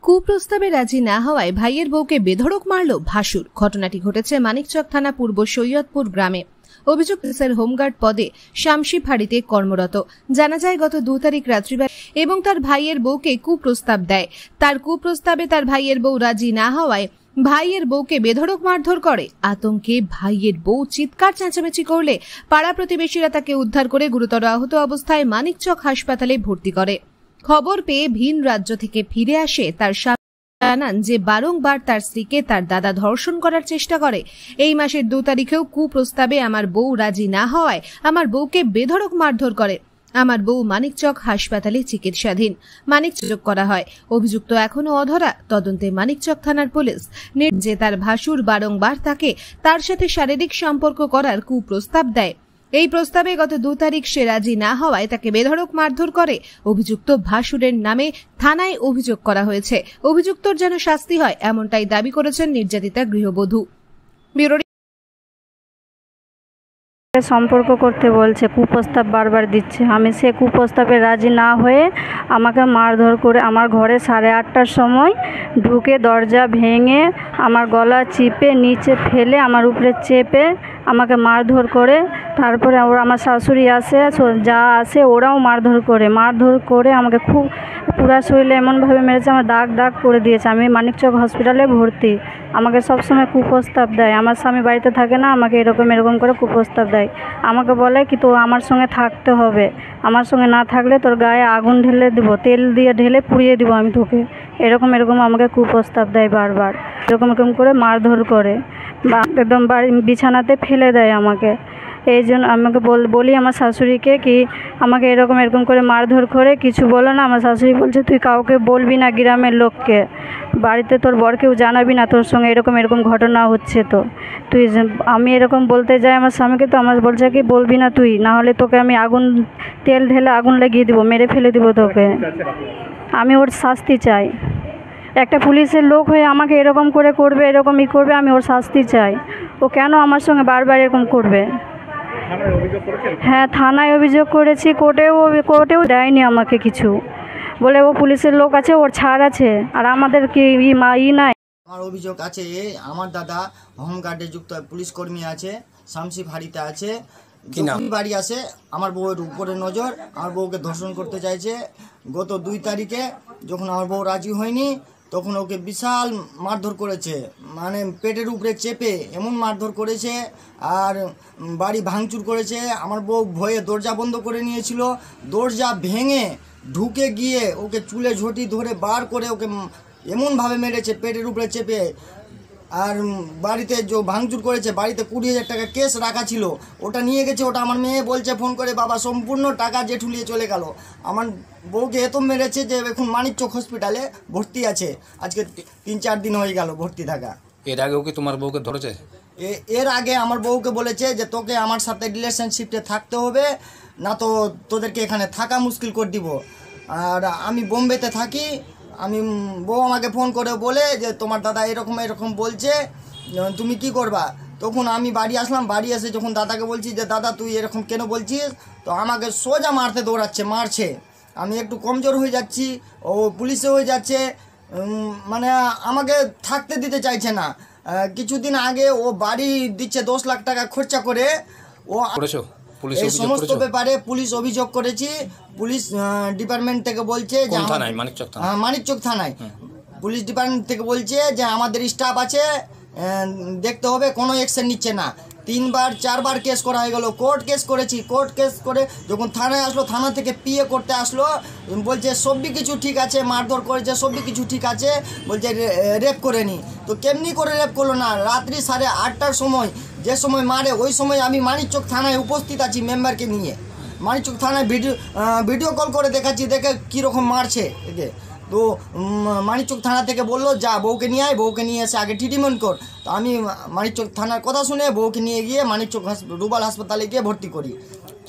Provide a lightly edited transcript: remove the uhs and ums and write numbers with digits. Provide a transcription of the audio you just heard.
কুপ্রস্তাবে রাজি না হওয়ায় ভাইয়ের বউকে বেধড়ক মারল ভাসুর। ঘটনাটি ঘটেছে মানিকচক থানা পূর্ব সৈয়দপুর গ্রামে। অভিযুক্ত হোমগার্ড পদে শামসি ফাঁড়িতে কর্মরত। জানা যায় গত 2 তারিখ রাত্রিবেলা এবং তার ভাইয়ের বউকে কুপ্রস্তাব দেয়। তার কুপ্রস্তাবে তার ভাইয়ের বউ রাজি না হওয়ায় ভাইয়ের বউকে বেধড়ক মারধর করে। আতঙ্কে ভাইয়ের বউ চিৎকার চেঁচামেচি করলে পাড়া প্রতিবেশীরা তাকে উদ্ধার করে গুরুতর আহত অবস্থায় মানিকচক হাসপাতালে ভর্তি করে। খবর পেয়ে ভিন রাজ্য থেকে ফিরে আসে তার স্বামী জানান যে বারংবার তার স্ত্রীকে তার দাদা ধর্ষণ করার চেষ্টা করে। এই মাসের 2 তারিখেও কুপ্রস্তাবে আমার বউ রাজি না হওয়ায় আমার বউকে বেধড়ক মারধর করে। আমার বউ মানিকচক হাসপাতালে চিকিৎসাধীন। মানিকচক করা হয়। অভিযুক্ত এখনো অধরা। তদন্তে মানিকচক থানার পুলিশ যে তার ভাসুর বারংবার তাকে তার সাথে শারীরিক সম্পর্ক করার কুপ্রস্তাব দেয়। এই প্রস্তাবে গত 2 তারিখ সে রাজি না হওয়ায় তাকে বেধড়ক মারধর করে। অভিযুক্ত ভাসুরের নামে থানায় অভিযোগ করা হয়েছে। অভিযুক্তর যেন শাস্তি হয় এমনটাই দাবি করেছেন নির্যাতিতা গৃহবধূ। সম্পর্ক করতে বলছে, কুপ্রস্তাব বারবার দিচ্ছে। আমি সে কুপ্রস্তাবে রাজি না হয়ে আমাকে মারধর করে আমার ঘরে 8:30টার সময় ঢুকে দরজা ভেঙে আমার গলা চিপে নিচে ফেলে আমার উপরে চেপে আমাকে মারধর করে। তারপরে আমার শাশুড়ি আসে, যা আসে ওরাও মারধর করে আমাকে খুব পুরা শরীরে এমনভাবে মেরেছে, আমার দাগ দাগ করে দিয়েছে। আমি মানিকচক হসপিটালে ভর্তি। আমাকে সবসময় কুপ্রস্তাব দেয়। আমার স্বামী বাড়িতে থাকে না, আমাকে এরকম করে কুপ্রস্তাব দেয়। আমাকে বলে কি তো আমার সঙ্গে থাকতে হবে, আমার সঙ্গে না থাকলে তোর গায়ে আগুন ঢেলে দেবো, তেল দিয়ে ঢেলে পুড়িয়ে দিব আমি তোকে। এরকম আমাকে কুপ্রস্তাব দেয় বারবার। এরকম করে মারধর করে বা একদম বিছানাতে ফেলে দেয় আমাকে। এই জন্য আমাকে বলি আমার শাশুড়িকে কি আমাকে এরকম করে মারধর করে কিছু বলো না। আমার শাশুড়ি বলছে তুই কাউকে বলবি না, গ্রামের লোককে, বাড়িতে তোর বরকেও জানাবি না তোর সঙ্গে এরকম ঘটনা হচ্ছে। তো তুই আমি এরকম বলতে যাই আমার স্বামীকে, তো আমার বলছে কি বলবি না তুই, না হলে তোকে আমি তেল ঢেলে আগুন লাগিয়ে দিব, মেরে ফেলে দিব তোকে। আমি ওর শাস্তি চাই। একটা পুলিশের লোক হয়ে আমাকে এরকম করবে, করবে, আমি ওর শাস্তি চাই। ও কেন আমার সঙ্গে বারবার এরকম করবে? হ্যাঁ, থানায় অভিযোগ করেছি, কোর্টেও দেয়নি আমাকে কিছু। বলে ও পুলিশের লোক আছে, ওর ছাড় আছে, আর আমাদের কি নাই। আমার অভিযোগ আছে, আমার দাদা হোমগার্ডে যুক্ত পুলিশ কর্মী আছে, শামসি ফাঁড়িতে আছে। বাড়ি আসে আমার বউয়ের উপরে নজর, আমার বউকে ধর্ষণ করতে চাইছে। গত 2 তারিখে যখন আমার বউ রাজি হয়নি তখন ওকে বিশাল মারধর করেছে, মানে পেটের উপরে চেপে এমন মারধর করেছে আর বাড়ি ভাঙচুর করেছে। আমার বউ ভয়ে দরজা বন্ধ করে নিয়েছিল, দরজা ভেঙে ঢুকে গিয়ে ওকে চুলে ঝটি ধরে বার করে ওকে এমনভাবে মেরেছে পেটের উপরে চেপে। আর বাড়িতে যে ভাঙচুর করেছে, বাড়িতে 20,000 টাকা কেস রাখা ছিল, ওটা নিয়ে গেছে। ওটা আমার মেয়ে বলছে ফোন করে, বাবা সম্পূর্ণ টাকা জেঠুলিয়ে চলে গেল। আমার বউকে এত মেরেছে যে এখন মানিকচক হসপিটালে ভর্তি আছে। আজকে 3-4 দিন হয়ে গেল ভর্তি থাকা। এর আগেও কি তোমার বউকে ধরেছে? এর আগে আমার বউকে বলেছে যে তোকে আমার সাথে রিলেশনশিপে থাকতে হবে, না তো তোদেরকে এখানে থাকা মুশকিল করে দিব। আর আমি বোম্বেতে থাকি। বউ আমাকে ফোন করে বলে যে তোমার দাদা এরকম বলছে, তুমি কি করবা? তখন আমি বাড়ি আসলাম। বাড়ি এসে যখন দাদাকে বলছি যে দাদা তুই এরকম কেন বলছিস, তো আমাকে সোজা মারছে। আমি একটু কমজোর হয়ে যাচ্ছি, ও পুলিশে হয়ে যাচ্ছে, মানে আমাকে থাকতে দিতে চাইছে না। কিছুদিন আগে ও বাড়ি দিচ্ছে 10 লাখ টাকা খরচা করে। ও এই সমস্ত ব্যাপারে পুলিশ অভিযোগ করেছি। পুলিশ ডিপার্টমেন্ট থেকে বলছে যে মানিকচক থানায় পুলিশ ডিপার্টমেন্ট থেকে বলছে যে আমাদের স্টাফ আছে, দেখতে হবে, কোনো অ্যাকশন নিচ্ছে না। 3-4বার কেস করা হয়ে গেল। কোর্ট কেস করেছি। কোর্ট কেস করে যখন থানায় আসলো, থানা থেকে পিএ করতে আসলো, বলছে সবই কিছু ঠিক আছে, মারধর করেছে সবই কিছু ঠিক আছে, বলছে রেপ করেনি। তো কেমনি করে রেপ করলো না? রাত্রি 8:30টার সময়, যে সময় মারে ওই সময় আমি মানিকচক থানায় উপস্থিত আছি মেম্বারকে নিয়ে। মানিকচক থানায় ভিডিও কল করে দেখাচ্ছি, দেখে কীরকম মারছে একে। তো মানিকচক থানা থেকে বললো যা বউকে নিয়ে আয়, বউকে নিয়ে এসে আগে ট্রিটমেন্ট কর। তো আমি মানিকচক থানার কথা শুনে বউকে নিয়ে গিয়ে মানিকচক রুবাল হাসপাতালে গিয়ে ভর্তি করি।